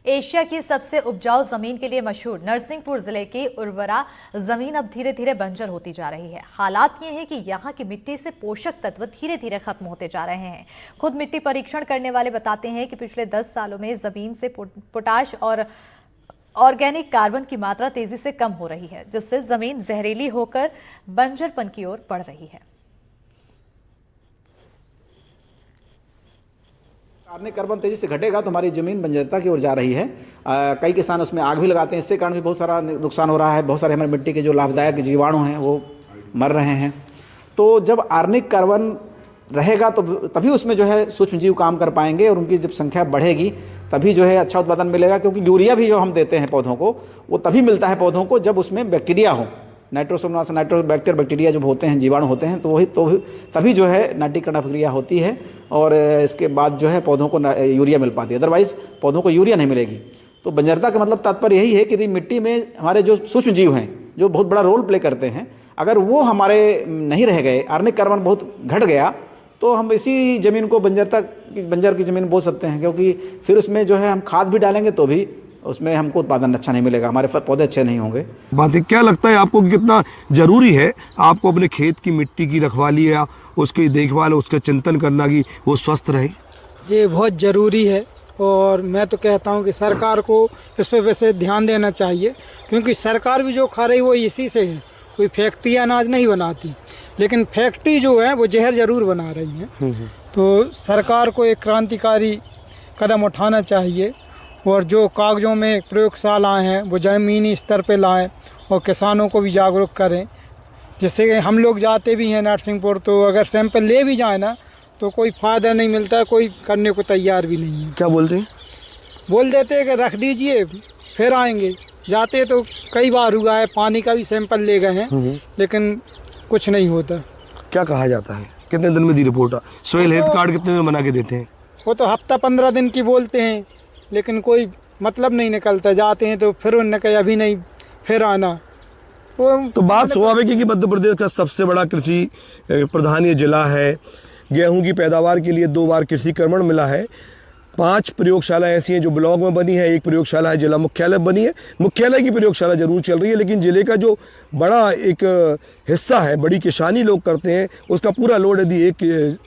Asia की सबसे उपजाऊ जमीन के लिए मशहूर नरसिंहपुर जिले की उर्वरा जमीन अब धीरे धीरे बंजर होती जा रही है। हालात ये हैं कि यहाँ की मिट्टी से पोषक तत्व धीरे धीरे खत्म होते जा रहे हैं। खुद मिट्टी परीक्षण करने वाले बताते हैं कि पिछले 10 सालों में जमीन से पोटाश और ऑर्गेनिक कार्बन की मात्रा तेजी से कम हो रही है, जिससे जमीन जहरीली होकर बंजरपन की ओर बढ़ रही है। कार्बनिक कार्बन तेजी से घटेगा तो हमारी ज़मीन बंजरता की ओर जा रही है। कई किसान उसमें आग भी लगाते हैं, इससे कारण भी बहुत सारा नुकसान हो रहा है। बहुत सारे हमारी मिट्टी के जो लाभदायक जीवाणु हैं वो मर रहे हैं। तो जब आर्निक कार्बन रहेगा तो तभी उसमें जो है सूक्ष्म जीव काम कर पाएंगे और उनकी जब संख्या बढ़ेगी तभी जो है अच्छा उत्पादन मिलेगा। क्योंकि यूरिया भी जो हम देते हैं पौधों को वो तभी मिलता है पौधों को जब उसमें बैक्टीरिया हो, नाइट्रोसोमोनास बैक्टीरिया जब होते हैं, जीवाणु होते हैं, तो तभी जो है नाइट्रीकरण प्रक्रिया होती है और इसके बाद जो है पौधों को यूरिया मिल पाती है। अदरवाइज़ पौधों को यूरिया नहीं मिलेगी। तो बंजरता का मतलब तात्पर्य यही है कि यदि मिट्टी में हमारे जो सूक्ष्म जीव हैं जो बहुत बड़ा रोल प्ले करते हैं, अगर वो हमारे नहीं रह गए, आर्निक कार्बन बहुत घट गया, तो हम इसी ज़मीन को बंजर की ज़मीन बोल सकते हैं। क्योंकि फिर उसमें जो है हम खाद भी डालेंगे तो भी उसमें हमको उत्पादन अच्छा नहीं मिलेगा, हमारे पौधे अच्छे नहीं होंगे। बात है, क्या लगता है आपको कि कितना ज़रूरी है आपको अपने खेत की मिट्टी की रखवाली या उसकी देखभाल, उसका चिंतन करना कि वो स्वस्थ रहे? ये बहुत ज़रूरी है और मैं तो कहता हूँ कि सरकार को इस पर वैसे ध्यान देना चाहिए। क्योंकि सरकार भी जो खा रही वो इसी से है। कोई फैक्ट्री अनाज नहीं बनाती, लेकिन फैक्ट्री जो है वो जहर ज़रूर बना रही है। तो सरकार को एक क्रांतिकारी कदम उठाना चाहिए और जो कागज़ों में प्रयोगशालाएँ हैं वो ज़मीनी स्तर पे लाएं और किसानों को भी जागरूक करें। जिससे कि हम लोग जाते भी हैं नरसिंहपुर, तो अगर सैंपल ले भी जाए ना तो कोई फ़ायदा नहीं मिलता, कोई करने को तैयार भी नहीं है। क्या बोलते हैं? बोल देते हैं कि रख दीजिए फिर आएंगे। जाते तो कई बार हुआ है, पानी का भी सैंपल ले गए हैं लेकिन कुछ नहीं होता। क्या कहा जाता है कितने दिन में दी रिपोर्ट? सोइल हेल्थ कार्ड कितने दिन बना के देते हैं? वो तो हफ्ता 15 दिन की बोलते हैं लेकिन कोई मतलब नहीं निकलता। जाते हैं तो फिर उन्होंने कहा अभी नहीं, फिर आना। तो बात स्वाभाविक है कि मध्य प्रदेश का सबसे बड़ा कृषि प्रधान ये जिला है। गेहूं की पैदावार के लिए 2 बार कृषि कर्मण मिला है। 5 प्रयोगशाला ऐसी हैं जो ब्लॉक में बनी है, 1 प्रयोगशाला है जिला मुख्यालय बनी है। मुख्यालय की प्रयोगशाला जरूर चल रही है, लेकिन जिले का जो बड़ा एक हिस्सा है, बड़ी किसानी लोग करते हैं, उसका पूरा लोड यदि एक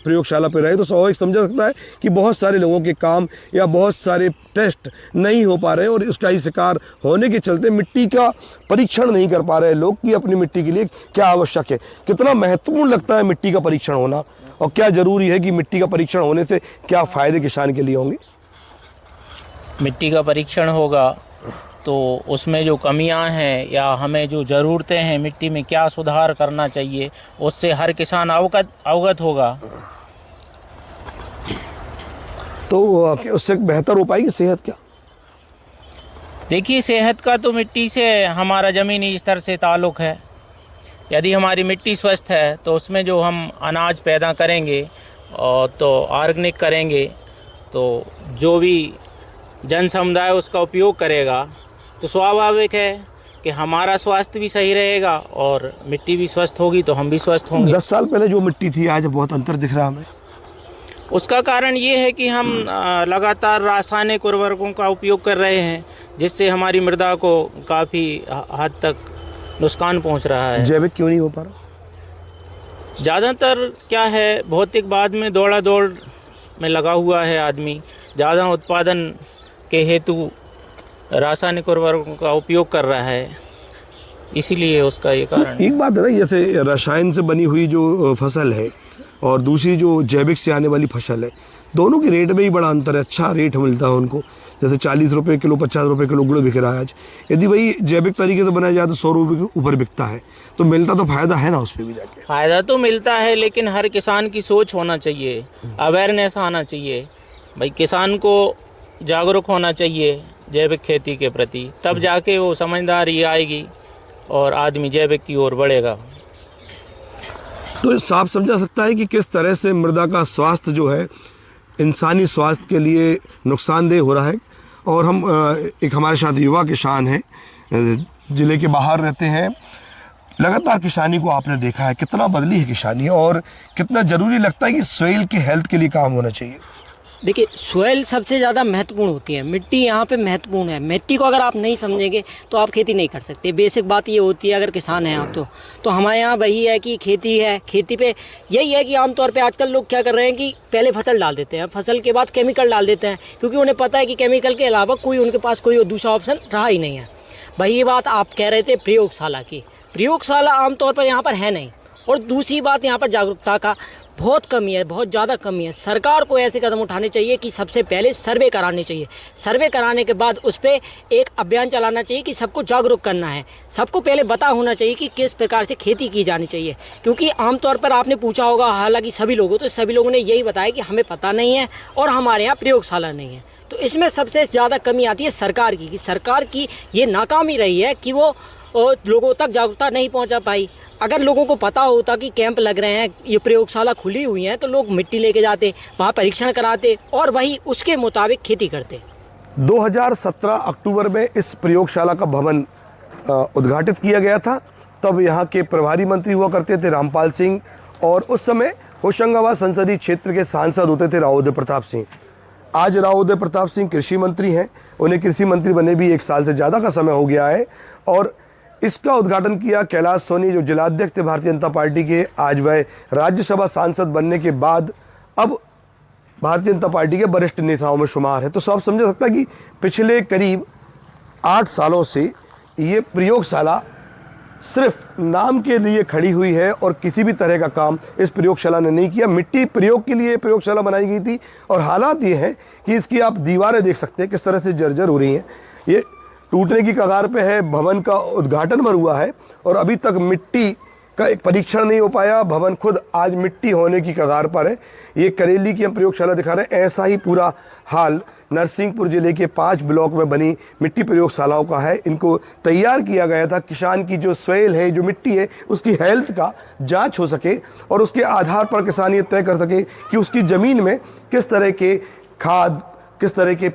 प्रयोगशाला पर रहे तो स्वाभाविक समझा सकता है कि बहुत सारे लोगों के काम या बहुत सारे टेस्ट नहीं हो पा रहे हैं और उसका ही शिकार होने के चलते मिट्टी का परीक्षण नहीं कर पा रहे लोग कि अपनी मिट्टी के लिए क्या आवश्यक है। कितना महत्वपूर्ण लगता है मिट्टी का परीक्षण होना और क्या ज़रूरी है कि मिट्टी का परीक्षण होने से क्या फ़ायदे किसान के लिए होंगे? मिट्टी का परीक्षण होगा तो उसमें जो कमियां हैं या हमें जो ज़रूरतें हैं, मिट्टी में क्या सुधार करना चाहिए, उससे हर किसान अवगत होगा। तो उससे बेहतर हो पाएगी सेहत क्या? देखिए, सेहत का तो मिट्टी से हमारा ज़मीनी स्तर से ताल्लुक़ है। यदि हमारी मिट्टी स्वस्थ है तो उसमें जो हम अनाज पैदा करेंगे और तो ऑर्गेनिक करेंगे तो जो भी जन समुदाय उसका उपयोग करेगा तो स्वाभाविक है कि हमारा स्वास्थ्य भी सही रहेगा और मिट्टी भी स्वस्थ होगी तो हम भी स्वस्थ होंगे। 10 साल पहले जो मिट्टी थी आज बहुत अंतर दिख रहा है हमें। उसका कारण ये है कि हम लगातार रासायनिक उर्वरकों का उपयोग कर रहे हैं, जिससे हमारी मृदा को काफ़ी हद तक नुकसान पहुंच रहा है। जैविक क्यों नहीं हो पा रहा? ज़्यादातर क्या है, भौतिकवाद में दौड़ में लगा हुआ है आदमी। ज़्यादा उत्पादन के हेतु रासायनिक उर्वरकों का उपयोग कर रहा है, इसीलिए उसका ये कारण। एक बात है ना, जैसे रसायन से बनी हुई जो फसल है और दूसरी जो जैविक से आने वाली फसल है, दोनों के रेट में ही बड़ा अंतर है। अच्छा रेट मिलता है उनको, जैसे 40 रुपये किलो, 50 रुपये किलो गुड़ बिक रहा है आज। यदि वही जैविक तरीके से बनाया जाए तो 100 रुपये के ऊपर बिकता है, तो मिलता तो फ़ायदा है ना उस पर भी जाके। फ़ायदा तो मिलता है, लेकिन हर किसान की सोच होना चाहिए, अवेयरनेस आना चाहिए। भाई किसान को जागरूक होना चाहिए जैविक खेती के प्रति, तब जाके वो समझदारी आएगी और आदमी जैविक की ओर बढ़ेगा। तो साफ समझा सकता है कि किस तरह से मृदा का स्वास्थ्य जो है इंसानी स्वास्थ्य के लिए नुकसानदेह हो रहा है। और हम एक हमारे साथ युवा किसान हैं, ज़िले के बाहर रहते हैं। लगातार किसानी को आपने देखा है, कितना बदली है किसानी और कितना ज़रूरी लगता है कि सोइल की हेल्थ के लिए काम होना चाहिए। देखिए सॉइल सबसे ज़्यादा महत्वपूर्ण होती है, मिट्टी यहाँ पे महत्वपूर्ण है। मिट्टी को अगर आप नहीं समझेंगे तो आप खेती नहीं कर सकते। बेसिक बात ये होती है, अगर किसान हैं आप तो हमारे यहाँ वही है कि खेती है, खेती पे यही है कि आमतौर पे आजकल लोग क्या कर रहे हैं कि पहले फसल डाल देते हैं, फसल के बाद केमिकल डाल देते हैं, क्योंकि उन्हें पता है कि केमिकल के अलावा कोई उनके पास कोई दूसरा ऑप्शन रहा ही नहीं है। वही बात आप कह रहे थे प्रयोगशाला की, प्रयोगशाला आमतौर पर यहाँ पर है नहीं। और दूसरी बात, यहाँ पर जागरूकता का बहुत कमी है, बहुत ज़्यादा कमी है। सरकार को ऐसे कदम उठाने चाहिए कि सबसे पहले सर्वे कराने चाहिए, सर्वे कराने के बाद उस पर एक अभियान चलाना चाहिए कि सबको जागरूक करना है, सबको पहले पता होना चाहिए कि किस प्रकार से खेती की जानी चाहिए। क्योंकि आमतौर पर आपने पूछा होगा हालांकि सभी लोगों ने यही बताया कि हमें पता नहीं है और हमारे यहाँ प्रयोगशाला नहीं है। तो इसमें सबसे ज़्यादा कमी आती है सरकार की, कि सरकार की ये नाकामी रही है कि वो लोगों तक जागरूकता नहीं पहुँचा पाई। अगर लोगों को पता होता कि कैंप लग रहे हैं, ये प्रयोगशाला खुली हुई हैं, तो लोग मिट्टी लेके जाते, वहाँ परीक्षण कराते और वही उसके मुताबिक खेती करते। 2017 अक्टूबर में इस प्रयोगशाला का भवन उद्घाटित किया गया था। तब यहाँ के प्रभारी मंत्री हुआ करते थे रामपाल सिंह, और उस समय होशंगाबाद संसदीय क्षेत्र के सांसद होते थे राव उदय प्रताप सिंह। आज राव उदय प्रताप सिंह कृषि मंत्री हैं, उन्हें कृषि मंत्री बने भी 1 साल से ज़्यादा का समय हो गया है। और इसका उद्घाटन किया कैलाश सोनी, जो जिलाध्यक्ष थे भारतीय जनता पार्टी के। आज वह राज्यसभा सांसद बनने के बाद अब भारतीय जनता पार्टी के वरिष्ठ नेताओं में शुमार है। तो सब समझ सकता है कि पिछले करीब 8 सालों से ये प्रयोगशाला सिर्फ नाम के लिए खड़ी हुई है और किसी भी तरह का काम इस प्रयोगशाला ने नहीं किया। मिट्टी प्रयोग के लिए प्रयोगशाला बनाई गई थी और हालात ये हैं कि इसकी आप दीवारें देख सकते हैं किस तरह से जर्जर हो रही हैं, ये टूटने की कगार पे है। भवन का उद्घाटन भर हुआ है और अभी तक मिट्टी का एक परीक्षण नहीं हो पाया। भवन खुद आज मिट्टी होने की कगार पर है। ये करेली की हम प्रयोगशाला दिखा रहे हैं, ऐसा ही पूरा हाल नरसिंहपुर ज़िले के 5 ब्लॉक में बनी मिट्टी प्रयोगशालाओं का है। इनको तैयार किया गया था किसान की जो सॉइल है, जो मिट्टी है, उसकी हेल्थ का जांच हो सके और उसके आधार पर किसान ये तय कर सके कि उसकी ज़मीन में किस तरह के खाद, किस तरह के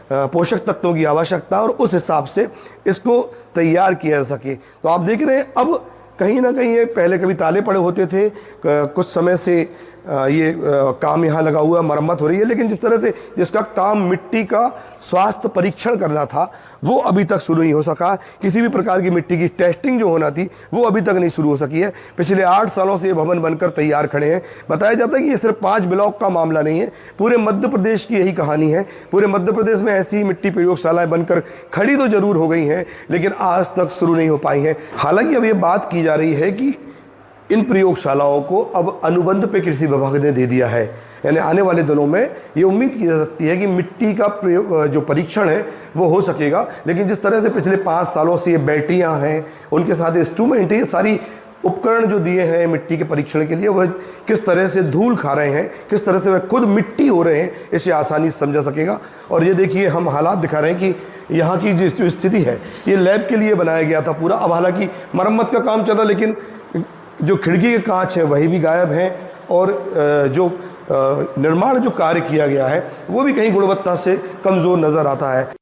पोषक तत्वों की आवश्यकता, और उस हिसाब से इसको तैयार किया जा सके। तो आप देख रहे हैं अब कहीं ना कहीं ये पहले कभी ताले पड़े होते थे, कुछ समय से ये काम यहाँ लगा हुआ, मरम्मत हो रही है, लेकिन जिस तरह से जिसका काम मिट्टी का स्वास्थ्य परीक्षण करना था वो अभी तक शुरू नहीं हो सका। किसी भी प्रकार की मिट्टी की टेस्टिंग जो होना थी वो अभी तक नहीं शुरू हो सकी है। पिछले 8 सालों से ये भवन बनकर तैयार खड़े हैं। बताया जाता है कि ये सिर्फ 5 ब्लॉक का मामला नहीं है, पूरे मध्य प्रदेश की यही कहानी है। पूरे मध्य प्रदेश में ऐसी मिट्टी प्रयोगशालाएँ बनकर खड़ी तो जरूर हो गई हैं, लेकिन आज तक शुरू नहीं हो पाई हैं। हालांकि अब ये बात की जा रही है कि इन प्रयोगशालाओं को अब अनुबंध पे कृषि विभाग ने दे दिया है, यानी आने वाले दिनों में ये उम्मीद की जा सकती है कि मिट्टी का प्रयोग जो परीक्षण है वो हो सकेगा। लेकिन जिस तरह से पिछले 5 सालों से ये बैटरियाँ हैं, उनके साथ इंस्ट्रूमेंट है, ये सारी उपकरण जो दिए हैं मिट्टी के परीक्षण के लिए, वह किस तरह से धूल खा रहे हैं, किस तरह से वह खुद मिट्टी हो रहे हैं, इसे आसानी से समझा सकेगा। और ये देखिए हम हालात दिखा रहे हैं कि यहाँ की जो स्थिति है, ये लैब के लिए बनाया गया था पूरा। अब हालांकि मरम्मत का काम चल रहा है, लेकिन जो खिड़की के कांच हैं वही भी गायब हैं, और जो निर्माण जो कार्य किया गया है वो भी कहीं गुणवत्ता से कमज़ोर नज़र आता है।